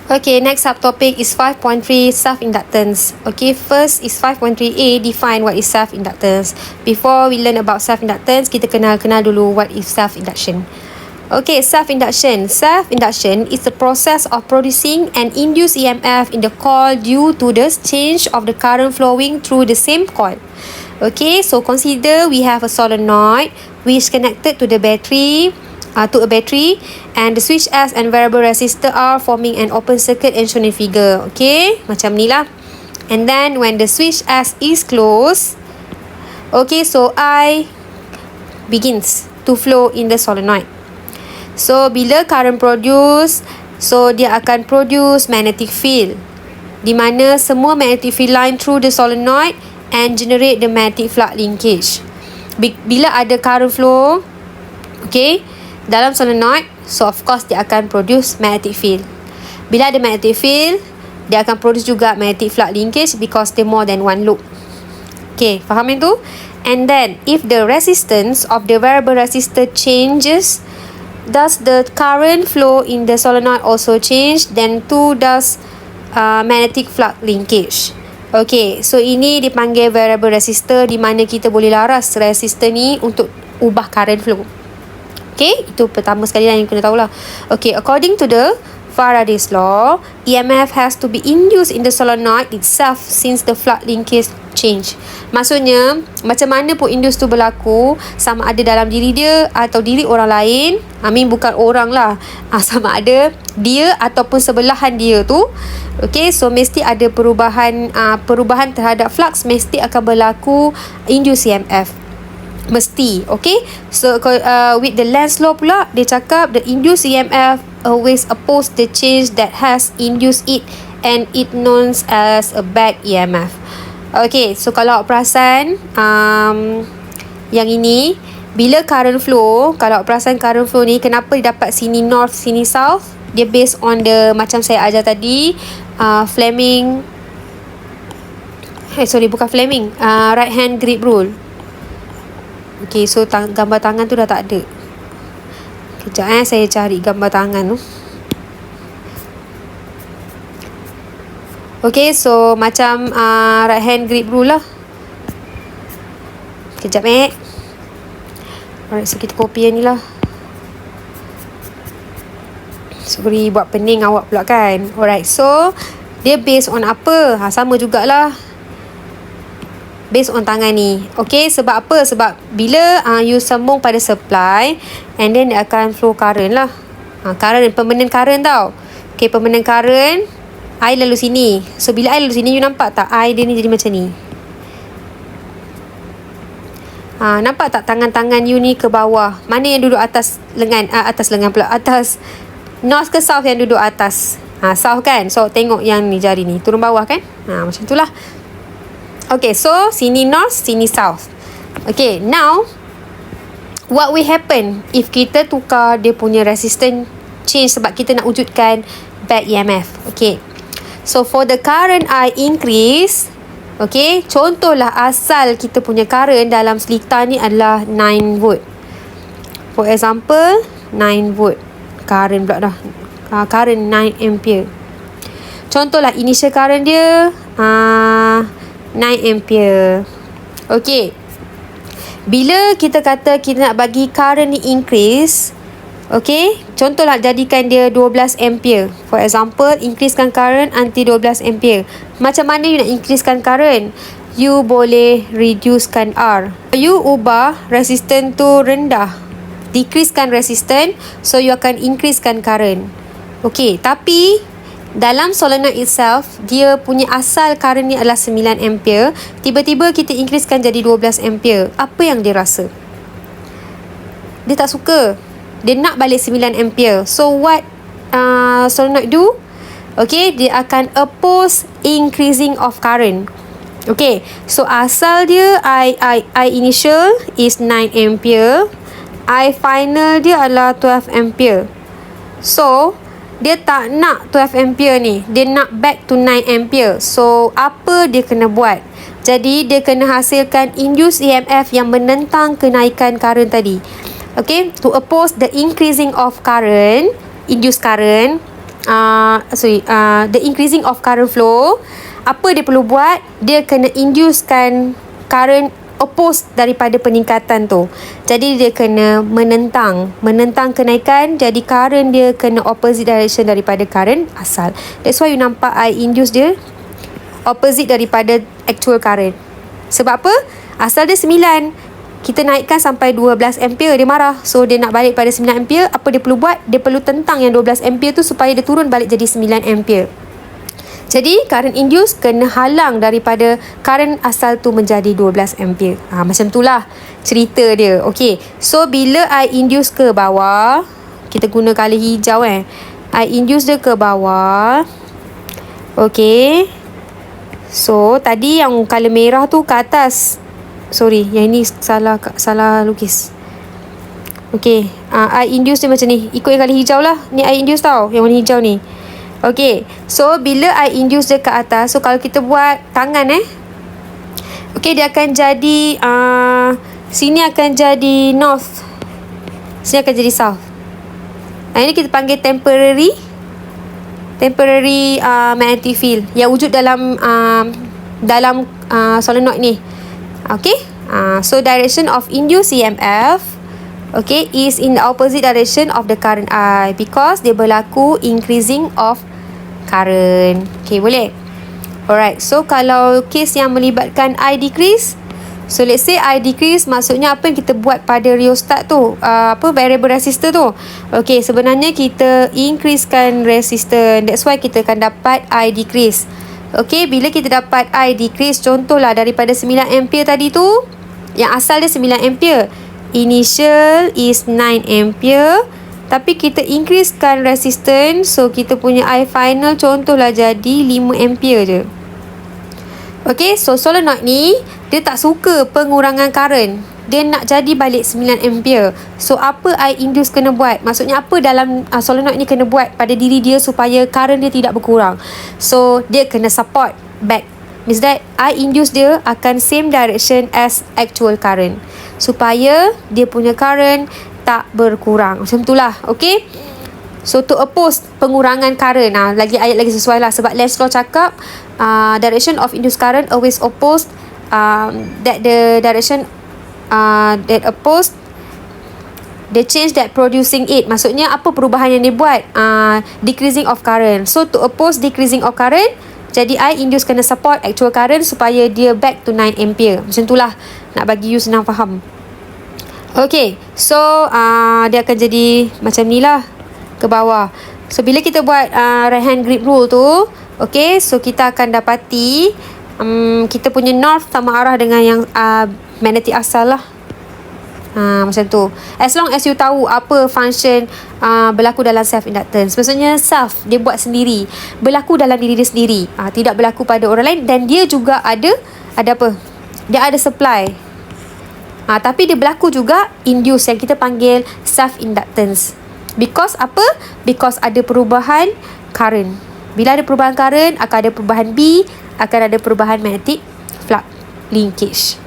Okay, next subtopic is 5.3 self-inductance. Okay, first is 5.3a, define what is self-inductance. Before we learn about self-inductance, kita kenal dulu what is self-induction. Okay, self-induction. Self-induction is the process of producing an induced EMF in the coil due to the change of the current flowing through the same coil. Okay, so consider we have a solenoid which connected to the battery, to a battery, and the switch S and variable resistor are forming an open circuit and shown in figure. Okay, macam ni lah. And then when the switch S is closed, okay, so I begins to flow in the solenoid. So bila current produce, so dia akan produce magnetic field, di mana semua magnetic field line through the solenoid and generate the magnetic flux linkage. Bila ada current flow, okay, dalam solenoid, so of course dia akan produce magnetic field. Bila ada magnetic field, dia akan produce juga magnetic flux linkage because there more than one loop. Okay, faham yang tu? And then if the resistance of the variable resistor changes, does the current flow in the solenoid also change? Then too does magnetic flux linkage. Okay, so ini dipanggil variable resistor, di mana kita boleh laras resistor ni untuk ubah current flow. Okay, itu pertama sekali yang kena tahulah. Okay, according to the Faraday's law, EMF has to be induced in the solenoid itself since the flux linkage change. Maksudnya, macam mana pun induce tu berlaku, sama ada dalam diri dia atau diri orang lain, bukan orang lah, sama ada dia ataupun sebelahan dia tu, okay, so mesti ada perubahan terhadap flux, mesti akan berlaku induce EMF. Mesti, okay. So with the Lenz's law pula, dia cakap the induced EMF always oppose the change that has induced it, and it known as a back EMF. Okay, so kalau perasan yang ini, bila current flow, kalau perasan current flow ni, kenapa dia dapat sini north, sini south? Dia based on the, macam saya ajar tadi, Fleming, bukan Fleming, right hand grip rule. Okay, so gambar tangan tu dah tak ada. Kejap saya cari gambar tangan tu. Okay, so macam right hand grip rule lah. Kejap Alright, so kita copy yang ni lah. Sorry, buat pening awak pula kan. Alright, so dia based on apa? Sama jugalah, based on tangan ni. Okay, sebab apa? Sebab bila you sambung pada supply, and then dia akan flow current lah. Current, permanent current tau. Okay, permanent current, I lalu sini. So bila I lalu sini, you nampak tak I dia ni jadi macam ni? Nampak tak tangan-tangan you ni ke bawah? Mana yang duduk atas lengan? Atas lengan pula, atas north ke south yang duduk atas? South kan? So tengok yang ni, jari ni turun bawah kan? Macam tu lah. Okay, so sini north, sini south. Okay, now what will happen if kita tukar dia punya resistance change, sebab kita nak wujudkan back EMF. Okay, so for the current I increase, okay, contohlah asal kita punya current dalam selita ni adalah 9 volt. For example, 9 volt. Current pula dah. Current 9 ampere. Contohlah initial current dia 9 ampere. Okay, bila kita kata kita nak bagi current ni increase, okay, contohlah jadikan dia 12 ampere. For example, increasekan current until 12 ampere. Macam mana you nak increasekan current? You boleh reducekan R. You ubah resistance tu rendah, decreasekan resistance, so you akan increasekan current. Okay, tapi dalam solenoid itself, dia punya asal current ni adalah 9 ampere. Tiba-tiba kita increasekan jadi 12 ampere. Apa yang dia rasa? Dia tak suka. Dia nak balik 9 ampere. So what solenoid do? Okay, dia akan oppose increasing of current. Okay, so asal dia I initial is 9 ampere. I final dia adalah 12 ampere. So dia tak nak 12 ampere ni, dia nak back to 9 ampere. So apa dia kena buat? Jadi dia kena hasilkan induced EMF yang menentang kenaikan current tadi. Okay, to oppose the increasing of current, induced current, the increasing of current flow, apa dia perlu buat? Dia kena inducekan current oppose daripada peningkatan tu. Jadi dia kena menentang kenaikan, jadi current dia kena opposite direction daripada current asal. That's why you nampak I induce dia opposite daripada actual current. Sebab apa? Asal dia 9, kita naikkan sampai 12 ampere, dia marah. So dia nak balik pada 9 ampere. Apa dia perlu buat? Dia perlu tentang yang 12 ampere tu supaya dia turun balik jadi 9 ampere. Jadi current induce kena halang daripada current asal tu menjadi 12 ampere. Macam itulah cerita dia. Okay, so bila I induce ke bawah, kita guna colour hijau I induce dia ke bawah. Okay, so tadi yang colour merah tu ke atas. Sorry, yang ini salah lukis. Okay, I induce dia macam ni. Ikut yang colour hijau lah. Ni I induce tau, yang warna hijau ni. Okay, so bila I induce dia ke atas, so kalau kita buat tangan okay, dia akan jadi sini akan jadi north, sini akan jadi south. Ini kita panggil temporary magnetic field yang wujud dalam solenoid ni. Okay, so direction of induced EMF, okay, is in the opposite direction of the current I, because dia berlaku increasing of current. Okay, boleh? Alright, so kalau case yang melibatkan I decrease, so let's say I decrease, maksudnya apa yang kita buat pada rheostat tu, variable resistor tu. Okay, sebenarnya kita increasekan resistance, that's why kita akan dapat I decrease. Okay, bila kita dapat I decrease, contohlah daripada 9 ampere tadi tu, yang asal dia 9 ampere, initial is 9 ampere, tapi kita increasekan resistance, so kita punya I final contohlah jadi 5 ampere je. Okay, so solenoid ni dia tak suka pengurangan current, dia nak jadi balik 9 ampere. So apa I induce kena buat? Maksudnya apa dalam solenoid ni kena buat pada diri dia supaya current dia tidak berkurang? So dia kena support back, means that I induce dia akan same direction as actual current, supaya dia punya current tak berkurang. Macam itulah. Okay, so to oppose pengurangan current, lagi ayat lagi sesuai lah, sebab Lenz's law cakap direction of induced current always opposed, that the direction that opposed the change that producing it. Maksudnya apa perubahan yang dia buat? Decreasing of current. So to oppose decreasing of current, jadi I induce kena support actual current supaya dia back to 9 ampere. Macam itulah, nak bagi you senang faham. Okay, so dia akan jadi macam ni lah ke bawah. So bila kita buat right hand grip rule tu, okay, so kita akan dapati kita punya north sama arah dengan yang magnetic asal lah. Macam tu. As long as you tahu apa function berlaku dalam self inductance. Maksudnya self dia buat sendiri, berlaku dalam diri dia sendiri, tidak berlaku pada orang lain, dan dia juga ada apa? Dia ada supply. Tapi dia berlaku juga induce yang kita panggil self inductance. Because apa? Because ada perubahan current. Bila ada perubahan current, akan ada perubahan B, akan ada perubahan magnetic flux linkage.